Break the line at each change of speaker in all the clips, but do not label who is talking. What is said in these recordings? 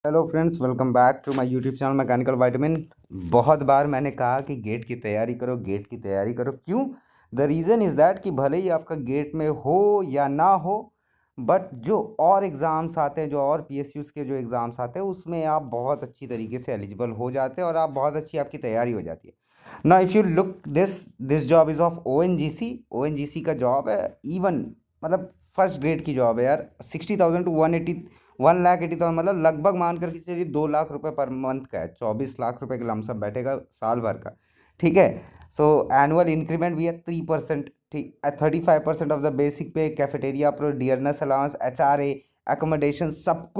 Hello friends, welcome back to my YouTube channel mechanical vitamin. बहुत बार मैंने कहा कि गेट की तैयारी करो, गेट की तैयारी करो। क्यों? द रीज़न इज़ दैट कि भले ही आपका गेट में हो या ना हो, बट जो और एग्ज़ाम्स आते हैं, जो और पीएसयूज़ के जो एग्ज़ाम्स आते हैं, उसमें आप बहुत अच्छी तरीके से एलिजिबल हो जाते हैं और आप बहुत अच्छी आपकी तैयारी हो जाती है ना। If you look this job is of ONGC का जॉब है। इवन मतलब फर्स्ट ग्रेड की जॉब है यार। 60,000 टू 1,80,000 मतलब लगभग मान करके चलिए 2 लाख रुपए पर मंथ का है। 24 लाख रुपए का लमसम बैठेगा साल भर का। ठीक है। सो एनुअल इंक्रीमेंट भी है 3%। ठीक, 35% ऑफ द बेसिक पे, cafeteria pro, dearness allowance, HRA, accommodation, सब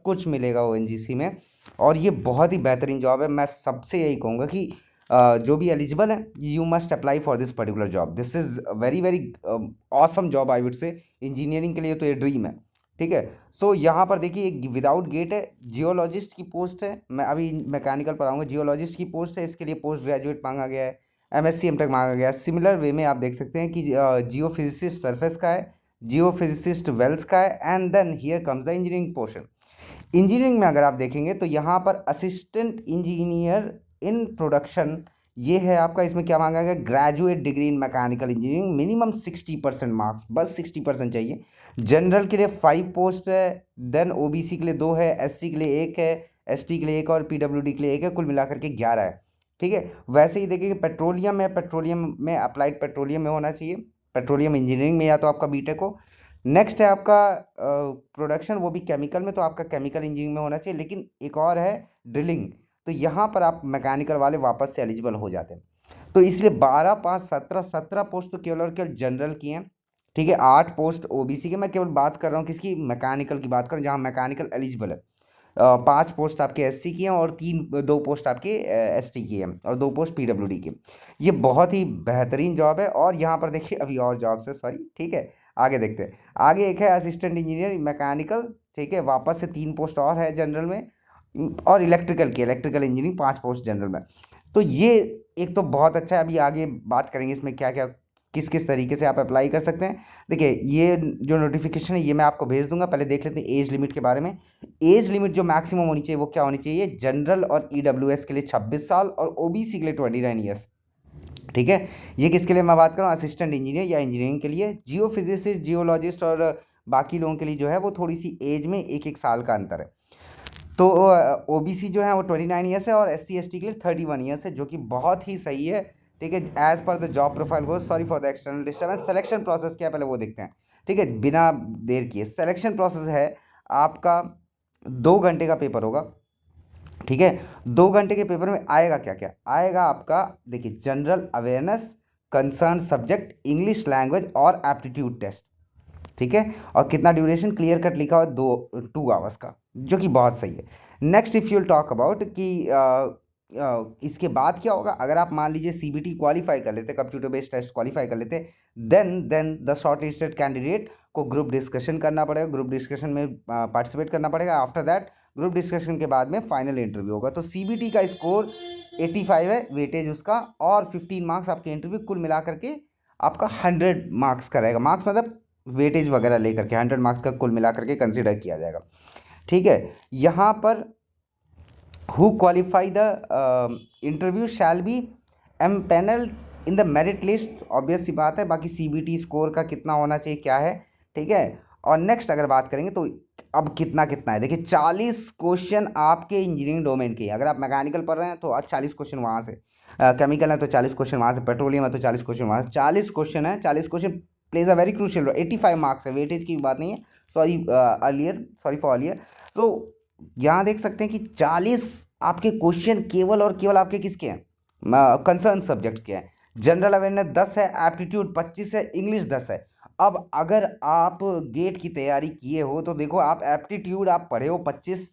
कुछ मिलेगा ओएनजीसी में। और ये बहुत ही बेहतरीन जॉब है। मैं सबसे यही कहूँगा कि जो भी एलिजिबल है, you must apply for this particular job. This is very very awesome job, I would say. Engineering के लिए तो ये ड्रीम है। ठीक है। सो यहाँ पर देखिए, एक विदाउट गेट है, जियोलॉजिस्ट की पोस्ट है। मैं अभी मैकेनिकल पर आऊँगा। जियोलॉजिस्ट की पोस्ट है, इसके लिए पोस्ट ग्रेजुएट मांगा गया है, MSc MTech मांगा गया है। सिमिलर वे में आप देख सकते हैं कि जियोफिजिसिस्ट सरफेस का है, जियोफिजिसिस्ट वेल्स का है, and then here comes the engineering portion. Engineering में अगर आप देखेंगे तो यहाँ पर असिस्टेंट इंजीनियर इन प्रोडक्शन ये है आपका। इसमें क्या मांगा गया? Graduate degree in mechanical engineering, minimum 60% marks, बस 60% चाहिए। जनरल के लिए 5 पोस्ट है, देन ओबीसी के लिए 2 है, एससी के लिए 1 है, एसटी के लिए 1 और पीडब्ल्यूडी के लिए 1 है। कुल मिलाकर के 11 है। ठीक है। वैसे ही देखिए, पेट्रोलियम है, पेट्रोलियम में अप्लाइड पेट्रोलियम में होना चाहिए, पेट्रोलियम इंजीनियरिंग में, या तो आपका बीटेक हो। नेक्स्ट है आपका प्रोडक्शन, वो भी केमिकल में, तो आपका केमिकल इंजीनियरिंग में होना चाहिए। लेकिन एक और है ड्रिलिंग, तो यहाँ पर आप मैकेनिकल वाले वापस से एलिजिबल हो जाते हैं। तो इसलिए 12 5 17 पोस्ट तो केवल और केवल जनरल की हैं। ठीक है। 8 पोस्ट ओबीसी के। मैं केवल बात कर रहा हूँ किसकी? मैकेनिकल की बात कर रहा हूँ, जहाँ मैकेनिकल एलिजिबल है। 5 पोस्ट आपके एससी की हैं और 2 पोस्ट आपके एसटी की हैं और 2 पोस्ट पीडब्ल्यूडी की। ये बहुत ही बेहतरीन जॉब है। और यहाँ पर देखिए, अभी और जॉब्स है, सॉरी। ठीक है, आगे देखते हैं। आगे एक है असिस्टेंट इंजीनियर मैकेनिकल। ठीक है, वापस से 3 पोस्ट और है जनरल में। और इलेक्ट्रिकल इंजीनियरिंग 5 पोस्ट जनरल में। तो ये एक तो बहुत अच्छा है। अभी आगे बात करेंगे इसमें क्या क्या, किस किस तरीके से आप अप्लाई कर सकते हैं। देखिए, ये जो नोटिफिकेशन है ये मैं आपको भेज दूंगा। पहले देख लेते हैं एज लिमिट के बारे में। एज लिमिट जो मैक्सिमम होनी चाहिए वो क्या होनी चाहिए? जनरल और ईडब्ल्यूएस के लिए 26 साल और ओबीसी के लिए 29 ईयर्स। ठीक है। ये किसके लिए मैं बात कर रहा हूँ? असिस्टेंट इंजीनियर या इंजीनियरिंग के लिए। जियो फिजिसिस्ट, जियोलॉजिस्ट और बाकी लोगों के लिए जो है वो थोड़ी सी एज में 1 साल का अंतर है। तो ओबीसी जो है वो 29 ईयर्स है और एससी एसटी के लिए 31 ईयर्स है, जो कि बहुत ही सही है। ठीक है। As per the job profile को, sorry for the external disturbance. Selection process क्या है पहले वो देखते हैं। ठीक है, बिना देर किए सिलेक्शन प्रोसेस है आपका। 2 घंटे का पेपर होगा। ठीक है। 2 घंटे के पेपर में आएगा क्या क्या? आएगा आपका, देखिए, general awareness, concern subject, English language और एप्टीट्यूड टेस्ट। ठीक है। और कितना ड्यूरेशन? क्लियर कट लिखा हुआ 2 आवर्स का, जो कि बहुत सही है। Next if you'll talk about कि इसके बाद क्या होगा। अगर आप मान लीजिए सीबीटी क्वालिफाई कर लेते, कंप्यूटर बेस्ड टेस्ट क्वालिफाई कर लेते, then the shortlisted candidate को ग्रुप डिस्कशन करना पड़ेगा। ग्रुप डिस्कशन में पार्टिसिपेट करना पड़ेगा। आफ्टर दैट ग्रुप डिस्कशन के बाद में फाइनल इंटरव्यू होगा। तो सीबीटी का स्कोर 85 है, वेटेज उसका, और 15 मार्क्स आपके इंटरव्यू, कुल मिला करके आपका 100 मार्क्स का रहेगा। मार्क्स मतलब वेटेज वगैरह लेकर के 100 मार्क्स का कुल मिला करके कंसिडर किया जाएगा। ठीक है। यहाँ पर who qualify the interview shall be empanelled in the merit list. Obvious सी बात है। बाकी सीबीटी स्कोर का कितना होना चाहिए, क्या है। ठीक है। और नेक्स्ट अगर बात करेंगे तो अब कितना कितना है, देखिए, 40 क्वेश्चन आपके इंजीनियरिंग डोमेन के। अगर आप मैकेनिकल पढ़ रहे हैं तो आज 40 क्वेश्चन वहाँ से, केमिकल है तो 40 क्वेश्चन वहाँ से, पेट्रोलियम है तो 40 क्वेश्चन वहाँ से। 40 क्वेश्चन है। 40 question plays a very crucial role. 85 marks है, वेटेज की बात नहीं है। Sorry for earlier. तो यहाँ देख सकते हैं कि 40 आपके क्वेश्चन केवल और केवल आपके किसके हैं? कंसर्न सब्जेक्ट के हैं। जनरल अवेयरनेस 10 है, एप्टीट्यूड 25 है, इंग्लिश 10 है। अब अगर आप गेट की तैयारी किए हो तो देखो, आप एप्टीट्यूड आप पढ़े हो 25,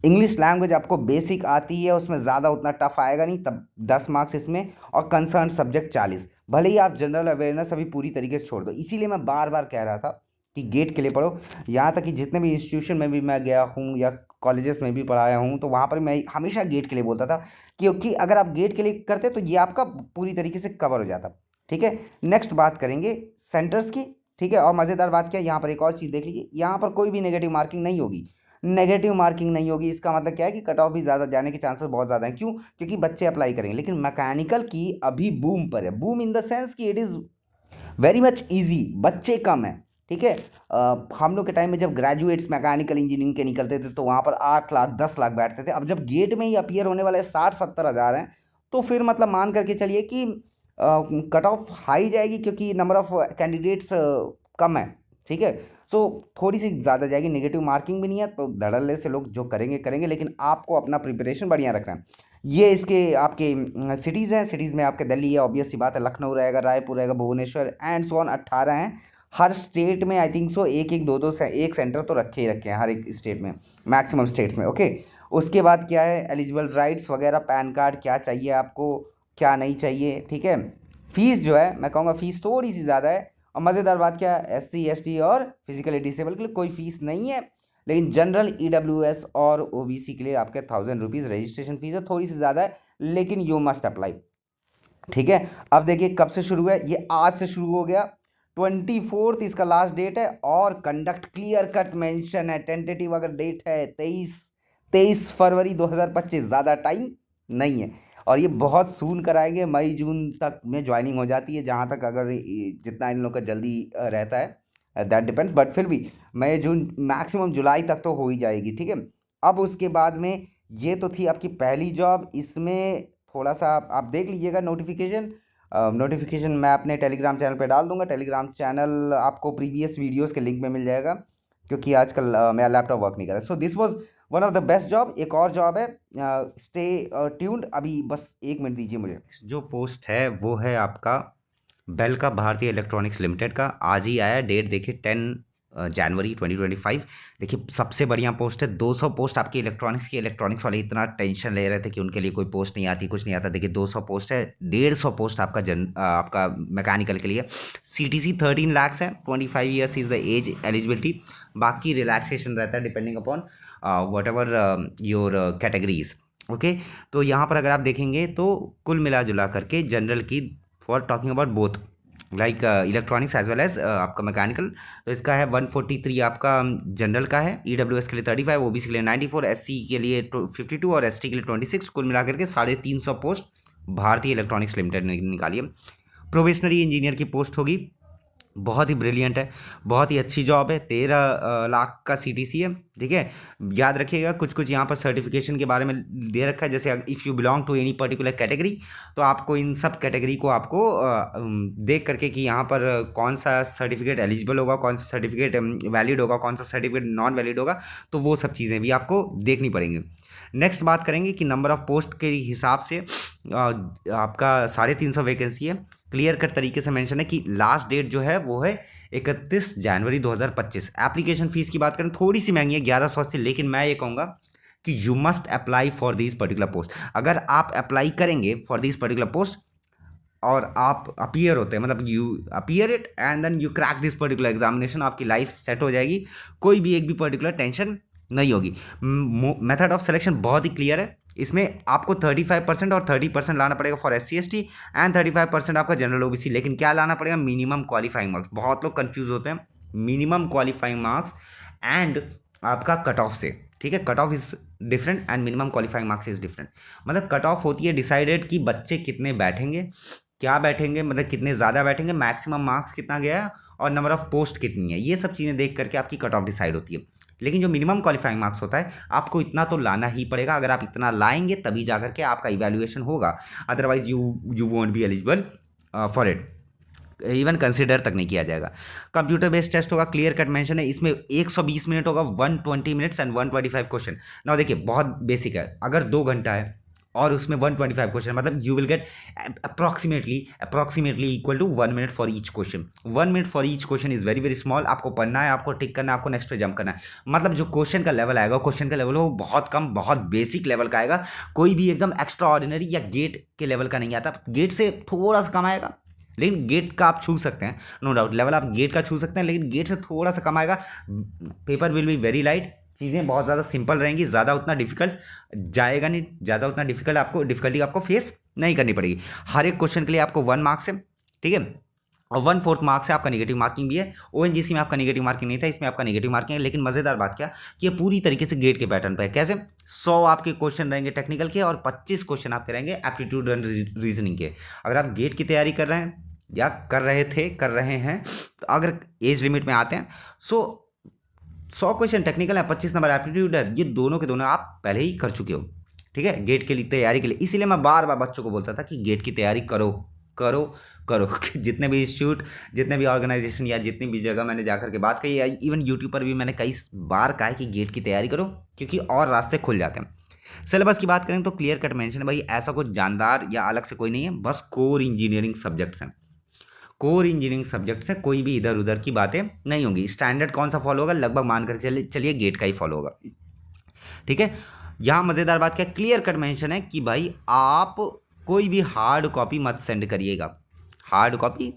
इंग्लिश लैंग्वेज आपको बेसिक आती है, उसमें ज़्यादा उतना टफ आएगा नहीं, तब 10 मार्क्स इसमें, और कंसर्न सब्जेक्ट 40। भले ही आप जनरल अवेयरनेस अभी पूरी तरीके से छोड़ दो। इसीलिए मैं बार बार कह रहा था कि गेट के लिए पढ़ो। यहाँ तक कि जितने भी इंस्टीट्यूशन में भी मैं गया हूँ या कॉलेजेस में भी पढ़ाया हूँ, तो वहाँ पर मैं हमेशा गेट के लिए बोलता था, क्योंकि अगर आप गेट के लिए करते तो ये आपका पूरी तरीके से कवर हो जाता। ठीक है। नेक्स्ट बात करेंगे सेंटर्स की। ठीक है। और मज़ेदार बात क्या है, यहाँ पर एक और चीज़ देख लीजिए, यहाँ पर कोई भी नेगेटिव मार्किंग नहीं होगी। नेगेटिव मार्किंग नहीं होगी। इसका मतलब क्या है कि कट ऑफ भी ज़्यादा जाने के चांसेस बहुत ज़्यादा हैं। क्यों? क्योंकि बच्चे अप्लाई करेंगे। लेकिन मैकेनिकल की अभी बूम पर है, बूम इन द सेंस कि it is very much easy, बच्चे कम हैं, ठीक है। हम लोग के टाइम में जब ग्रेजुएट्स मैकेनिकल इंजीनियरिंग के निकलते थे तो वहाँ पर 8 लाख 10 लाख बैठते थे। अब जब गेट में ही अपीयर होने वाले 60-70 हज़ार हैं, तो फिर मतलब मान करके चलिए कि कट ऑफ हाई जाएगी, क्योंकि नंबर ऑफ कैंडिडेट्स कम है, ठीक है। सो थोड़ी सी ज़्यादा जाएगी, नेगेटिव मार्किंग भी नहीं है, तो धड़ल्ले से लोग जो करेंगे करेंगे, लेकिन आपको अपना प्रिपरेशन बढ़िया रखना है। ये इसके आपके सिटीज़ हैं। सिटीज़ में आपके दिल्ली है, ऑब्वियस सी बात है, लखनऊ रहेगा, रायपुर रहेगा, भुवनेश्वर एंड सो ऑन 18 हैं। हर स्टेट में आई थिंक सो एक एक दो दो से एक सेंटर तो रखे ही रखे हैं हर एक स्टेट में, मैक्सिमम स्टेट्स में, ओके। उसके बाद क्या है, एलिजिबल राइट्स वगैरह, पैन कार्ड क्या चाहिए आपको, क्या नहीं चाहिए, ठीक है। फीस जो है, मैं कहूँगा फीस थोड़ी सी ज़्यादा है। और मज़ेदार बात क्या है, SC ST और फिजिकली डिसेबल के लिए कोई फीस नहीं है, लेकिन जनरल EWS और OBC के लिए आपके 1000 रुपीज़ रजिस्ट्रेशन फीस है, थोड़ी सी ज़्यादा है, लेकिन यू मस्ट अप्लाई, ठीक है। अब देखिए कब से शुरू है, ये आज से शुरू हो गया, 24 इसका लास्ट डेट है। और कंडक्ट क्लियर कट मेंशन है, टेंटेटिव अगर डेट है 23 फरवरी 2025, ज़्यादा टाइम नहीं है। और ये बहुत सून कराएंगे, मई जून तक में ज्वाइनिंग हो जाती है, जहाँ तक अगर जितना इन लोग का जल्दी रहता है, दैट डिपेंड्स, बट फिर भी मई जून मैक्सिमम जुलाई तक तो हो ही जाएगी, ठीक है। अब उसके बाद में ये तो थी आपकी पहली जॉब। इसमें थोड़ा सा आप देख लीजिएगा नोटिफिकेशन। नोटिफिकेशन मैं अपने टेलीग्राम चैनल पे डाल दूंगा। टेलीग्राम चैनल आपको प्रीवियस वीडियोस के लिंक में मिल जाएगा, क्योंकि आजकल मेरा लैपटॉप वर्क नहीं कर रहा। So this was one of the best job. एक और जॉब है, स्टे ट्यून्ड, अभी बस 1 मिनट दीजिए मुझे। जो पोस्ट है वो है आपका बेल का, भारतीय इलेक्ट्रॉनिक्स लिमिटेड का। आज ही आया, डेट देखिए 10 जनवरी 2025। देखिए सबसे बढ़िया पोस्ट है, 200 पोस्ट आपकी इलेक्ट्रॉनिक्स की। इलेक्ट्रॉनिक्स वाले इतना टेंशन ले रहे थे कि उनके लिए कोई पोस्ट नहीं आती, कुछ नहीं आता। देखिए 200 पोस्ट है, 150 पोस्ट आपका मैकेनिकल के लिए। CTC 13 लाख है, 25 years is the age eligibility. बाकी रिलैक्सेशन रहता है depending upon what ever your categories, okay. तो यहाँ पर अगर आप देखेंगे तो कुल मिला जुला करके जनरल की, for talking about both like electronics as well as आपका मैकेनिकल, तो इसका है 143 आपका जनरल का है, EWS के लिए 35, OBC के लिए 94, SC के लिए 52 और ST के लिए 26। कुल मिलाकर के 350 पोस्ट भारतीय इलेक्ट्रॉनिक्स लिमिटेड ने निकाली है। प्रोबेशनरी इंजीनियर की पोस्ट होगी, बहुत ही ब्रिलियंट है, बहुत ही अच्छी जॉब है। 13 लाख का CTC है, ठीक है। याद रखिएगा कुछ कुछ यहाँ पर सर्टिफिकेशन के बारे में दे रखा है, जैसे if you belong to any particular category, तो आपको इन सब कैटेगरी को आपको देख करके कि यहाँ पर कौन सा सर्टिफिकेट एलिजिबल होगा, कौन सा सर्टिफिकेट वैलिड होगा, कौन सा सर्टिफिकेट नॉन वैलिड होगा, तो वो सब चीज़ें भी आपको देखनी पड़ेंगी। नेक्स्ट बात करेंगे कि नंबर ऑफ पोस्ट के हिसाब से आपका 350 वैकेंसी है। क्लियर कट तरीके से मेंशन है कि लास्ट डेट जो है वो है 31 जनवरी 2025। एप्लीकेशन फीस की बात करें थोड़ी सी महंगी है, 1180, लेकिन मैं ये कहूँगा कि you must apply for this particular post. अगर आप अप्लाई करेंगे फॉर दिस पर्टिकुलर पोस्ट और आप अपीयर होते हैं, मतलब you appear it and then you crack this particular examination, आपकी लाइफ सेट हो जाएगी, कोई भी एक भी पर्टिकुलर टेंशन नहीं होगी। मेथड ऑफ सिलेक्शन बहुत ही क्लियर है। इसमें आपको 35% और 30% लाना पड़ेगा फॉर SC ST एंड 35% आपका जनरल OBC। लेकिन क्या लाना पड़ेगा, मिनिमम क्वालिफाइंग मार्क्स। बहुत लोग कंफ्यूज होते हैं, मिनिमम क्वालिफाइंग मार्क्स एंड आपका कट ऑफ से, ठीक है। Cut off is different and minimum qualifying marks is different. मतलब कट ऑफ होती है डिसाइडेड कि बच्चे कितने बैठेंगे, क्या बैठेंगे, मतलब कितने ज़्यादा बैठेंगे, मैक्सिमम मार्क्स कितना गया है और नंबर ऑफ पोस्ट कितनी है, ये सब चीज़ें देख करके आपकी कट ऑफ डिसाइड होती है। लेकिन जो मिनिमम क्वालिफाइंग मार्क्स होता है, आपको इतना तो लाना ही पड़ेगा। अगर आप इतना लाएंगे तभी जा करके आपका इवैल्यूएशन होगा, otherwise you won't be eligible for it, even consider तक नहीं किया जाएगा। कंप्यूटर बेस्ड टेस्ट होगा, क्लियर कट मेंशन है। इसमें 120 मिनट होगा, 120 मिनट्स एंड 125 क्वेश्चन। ना देखिए बहुत बेसिक है, अगर 2 घंटा है और उसमें 125 क्वेश्चन, मतलब you will get approximately equal to 1 minute for each question. 1 minute for each question is very very small. आपको पढ़ना है, आपको टिक करना है, आपको नेक्स्ट पे जंप करना है। मतलब जो क्वेश्चन का लेवल आएगा, क्वेश्चन का लेवल वो बहुत कम, बहुत बेसिक लेवल का आएगा। कोई भी एकदम एक्स्ट्रा ऑर्डिनरी या गेट के लेवल का नहीं आता। गेट से थोड़ा सा कम आएगा, लेकिन गेट का आप छू सकते हैं, नो डाउट। लेवल आप गेट का छू सकते हैं, लेकिन गेट से थोड़ा सा कम आएगा। Paper will be very light, चीज़ें बहुत ज़्यादा सिंपल रहेंगी, ज़्यादा उतना डिफिकल्ट जाएगा नहीं, ज़्यादा उतना डिफिकल्टी आपको फेस नहीं करनी पड़ेगी। हर एक क्वेश्चन के लिए आपको 1 मार्क्स है, ठीक है। और 1/4 मार्क्स से आपका नेगेटिव मार्किंग भी है। ओएनजीसी में आपका नेगेटिव मार्किंग नहीं था, इसमें आपका नेगेटिव मार्किंग है। लेकिन मज़ेदार बात क्या कि ये पूरी तरीके से गेट के पैटर्न पे है। कैसे? 100 आपके क्वेश्चन रहेंगे टेक्निकल के और 25 क्वेश्चन आपके रहेंगे एप्टीट्यूड एंड रीजनिंग के। अगर आप गेट की तैयारी कर रहे हैं या कर रहे हैं तो अगर एज लिमिट में आते हैं, सो 100 क्वेश्चन टेक्निकल है, 25 नंबर एप्टीट्यूड है, ये दोनों के दोनों आप पहले ही कर चुके हो। ठीक है, गेट के लिए तैयारी के लिए। इसीलिए मैं बार बार बच्चों को बोलता था कि गेट की तैयारी करो करो करो। जितने भी इंस्टीट्यूट, जितने भी ऑर्गेनाइजेशन या जितनी भी जगह मैंने जाकर के बात कही, इवन यूट्यूब पर भी मैंने कई बार कहा है कि गेट की तैयारी करो, क्योंकि और रास्ते खुल जाते हैं। सिलेबस की बात करें तो क्लियर कट मेंशन है भाई, ऐसा कुछ जानदार या अलग से कोई नहीं है, बस कोर इंजीनियरिंग सब्जेक्ट्स हैं। कोर इंजीनियरिंग सब्जेक्ट से कोई भी इधर उधर की बातें नहीं होंगी। स्टैंडर्ड कौन सा फॉलो होगा, लगभग मान कर चलिए गेट का ही फॉलो होगा। ठीक है, यहाँ मज़ेदार बात क्या, क्लियर कट मेंशन है कि भाई आप कोई भी हार्ड कॉपी मत सेंड करिएगा, हार्ड कॉपी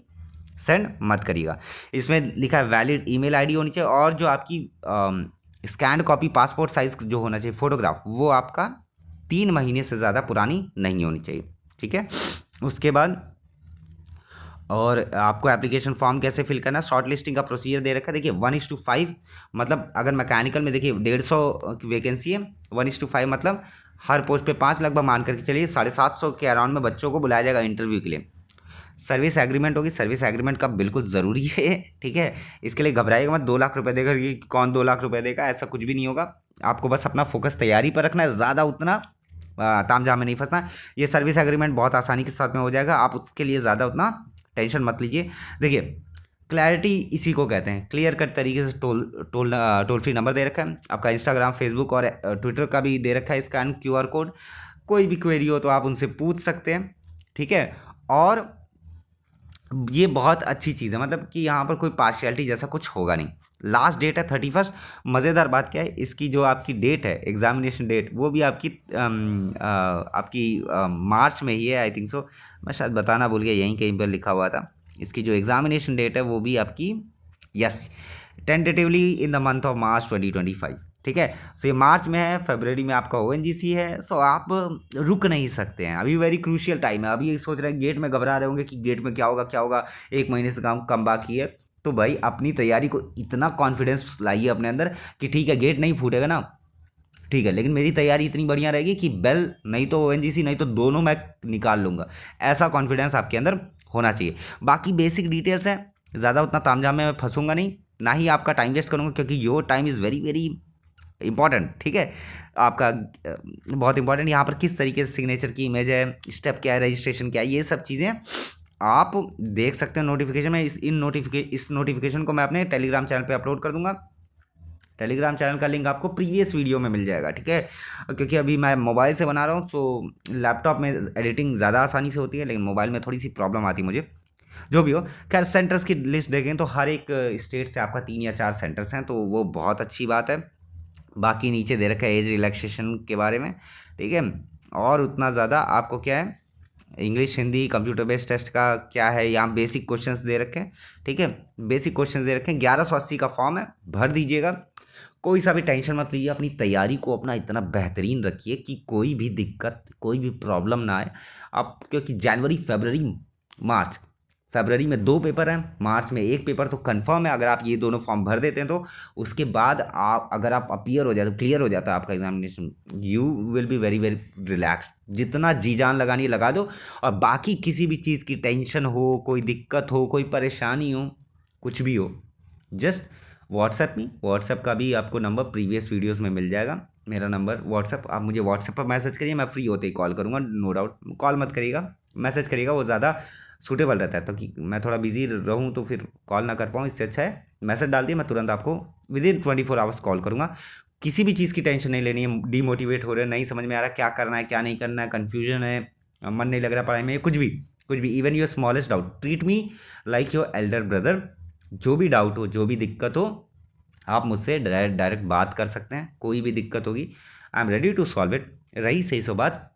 सेंड मत करिएगा। इसमें लिखा है वैलिड ईमेल आईडी होनी चाहिए, और जो आपकी स्कैंड कॉपी पासपोर्ट साइज जो होना चाहिए फोटोग्राफ, वो आपका 3 महीने से ज़्यादा पुरानी नहीं होनी चाहिए। ठीक है, उसके बाद और आपको एप्लीकेशन फॉर्म कैसे फिल करना है, शॉर्ट लिस्टिंग का प्रोसीजर दे रखा है। देखिए 1:5, मतलब अगर मैकेनिकल में देखिए 150 की वैकेंसी है, 1:5 मतलब हर पोस्ट पे 5, लगभग मान करके चलिए 750 के अराउंड में बच्चों को बुलाया जाएगा इंटरव्यू के लिए। सर्विस एग्रीमेंट होगी, सर्विस एग्रीमेंट का बिल्कुल ज़रूरी है। ठीक है, इसके लिए घबराइएगा मत, 2 लाख रुपये देकर कि कौन 2 लाख रुपये देगा, ऐसा कुछ भी नहीं होगा। आपको बस अपना फोकस तैयारी पर रखना है, ज़्यादा उतना ताम झाम में नहीं फंसना। ये सर्विस एग्रीमेंट बहुत आसानी के साथ में हो जाएगा, आप उसके लिए ज़्यादा उतना टेंशन मत लीजिए। देखिए क्लैरिटी इसी को कहते हैं, क्लियर कट तरीके से टोल फ्री नंबर दे रखा है आपका, इंस्टाग्राम, फेसबुक और ट्विटर का भी दे रखा है स्कैन QR कोड। कोई भी क्वेरी हो तो आप उनसे पूछ सकते हैं। ठीक है, और ये बहुत अच्छी चीज़ है, मतलब कि यहाँ पर कोई पार्शियलिटी जैसा कुछ होगा नहीं। लास्ट डेट है 31। मज़ेदार बात क्या है, इसकी जो आपकी डेट है एग्जामिनेशन डेट, वो भी आपकी मार्च में ही है, आई थिंक सो। मैं शायद बताना भूल गया, यहीं कहीं पर लिखा हुआ था। इसकी जो एग्जामिनेशन डेट है वो भी आपकी, yes, tentatively in the month of March 2025। ठीक है, सो ये मार्च में है, फरवरी में आपका ONGC है। सो आप रुक नहीं सकते हैं, अभी वेरी क्रूशियल टाइम है। अभी सोच रहे हैं गेट में, घबरा रहे होंगे कि गेट में क्या होगा क्या होगा, 1 महीने से कम बाकी है। तो भाई अपनी तैयारी को इतना कॉन्फिडेंस लाइए अपने अंदर कि ठीक है गेट नहीं फूटेगा ना, ठीक है, लेकिन मेरी तैयारी इतनी बढ़िया रहेगी कि बेल नहीं तो ONGC नहीं तो दोनों मैं निकाल लूँगा। ऐसा कॉन्फिडेंस आपके अंदर होना चाहिए। बाकी बेसिक डिटेल्स हैं, ज़्यादा उतना तामझाम में मैं फंसूंगा नहीं, ना ही आपका टाइम वेस्ट करूँगा, क्योंकि your time is very very important. ठीक है, आपका बहुत इंपॉर्टेंट। यहाँ पर किस तरीके से सिग्नेचर की इमेज है, स्टेप क्या है, रजिस्ट्रेशन क्या है, ये सब चीज़ें आप देख सकते हैं नोटिफिकेशन में। इस नोटिफिकेशन को मैं अपने टेलीग्राम चैनल पे अपलोड कर दूंगा। टेलीग्राम चैनल का लिंक आपको प्रीवियस वीडियो में मिल जाएगा। ठीक है, क्योंकि अभी मैं मोबाइल से बना रहा हूँ, तो लैपटॉप में एडिटिंग ज़्यादा आसानी से होती है, लेकिन मोबाइल में थोड़ी सी प्रॉब्लम आती है मुझे। जो भी हो, खैर सेंटर्स की लिस्ट देखें तो हर एक स्टेट से आपका 3 या 4 सेंटर्स हैं, तो वो बहुत अच्छी बात है। बाकी नीचे दे रखा है एज रिलैक्सेशन के बारे में। ठीक है, और उतना ज़्यादा आपको क्या है, English, Hindi, computer based test का क्या है, यहाँ बेसिक क्वेश्चंस दे रखे हैं। ठीक है, बेसिक क्वेश्चंस दे रखे हैं। 1180 का फॉर्म है, भर दीजिएगा। कोई सा भी टेंशन मत लीजिए, अपनी तैयारी को अपना इतना बेहतरीन रखिए कि कोई भी दिक्कत, कोई भी प्रॉब्लम ना आए आप, क्योंकि जनवरी, फरवरी, मार्च, फरवरी में 2 पेपर हैं, मार्च में 1 पेपर तो कंफर्म है। अगर आप ये दोनों फॉर्म भर देते हैं तो उसके बाद आप, अगर आप अपीयर हो जाते, क्लियर हो जाता है आपका examination, you will be very very relax. जितना जी जान लगानी लगा दो, और बाकी किसी भी चीज़ की टेंशन हो, कोई दिक्कत हो, कोई परेशानी हो, कुछ भी हो, जस्ट व्हाट्सएप का भी आपको नंबर प्रीवियस वीडियोस में मिल जाएगा। मेरा नंबर व्हाट्सएप, आप मुझे व्हाट्सएप पर मैसेज करिए, मैं फ्री होते ही कॉल करूँगा। नो डाउट कॉल मत करिएगा, मैसेज करिएगा, वो ज़्यादा सूटेबल रहता है। तो कि मैं थोड़ा बिजी रहूँ तो फिर कॉल ना कर पाऊँ, इससे अच्छा है मैसेज डाल दिए, मैं तुरंत आपको विदिन 24 आवर्स कॉल करूँगा। किसी भी चीज़ की टेंशन नहीं लेनी है, डीमोटिवेट हो रहे हैं, नहीं समझ में आ रहा क्या करना है क्या नहीं करना है, कन्फ्यूजन है, मन नहीं लग रहा पढ़ाई में, कुछ भी, even your smallest doubt, treat me like your Elder brother. जो भी डाउट हो, जो भी दिक्कत हो, आप मुझसे डायरेक्ट बात कर सकते हैं। कोई भी दिक्कत होगी, I am ready to solve it. रही सही सो बात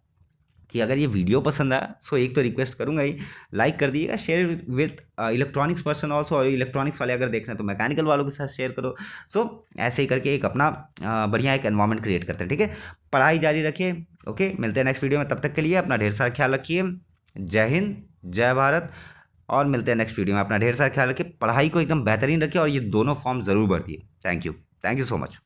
कि अगर ये वीडियो पसंद आया, सो एक तो रिक्वेस्ट करूंगा ही, लाइक कर दिएगा, share with electronics person also, और इलेक्ट्रॉनिक्स वाले अगर देख रहे हैं तो मैकेनिकल वालों के साथ शेयर करो। सो ऐसे ही करके एक अपना बढ़िया एक एनवायरनमेंट क्रिएट करते हैं। ठीक है, पढ़ाई जारी रखिए। ओके, मिलते हैं नेक्स्ट वीडियो में, तब तक के लिए अपना ढेर सारा ख्याल रखिए। जय हिंद, जय भारत, और मिलते हैं नेक्स्ट वीडियो में। अपना ढेर सारा ख्याल रखिए, पढ़ाई को एकदम बेहतरीन रखिए और ये दोनों फॉर्म ज़रूर भरिए। Thank you so much.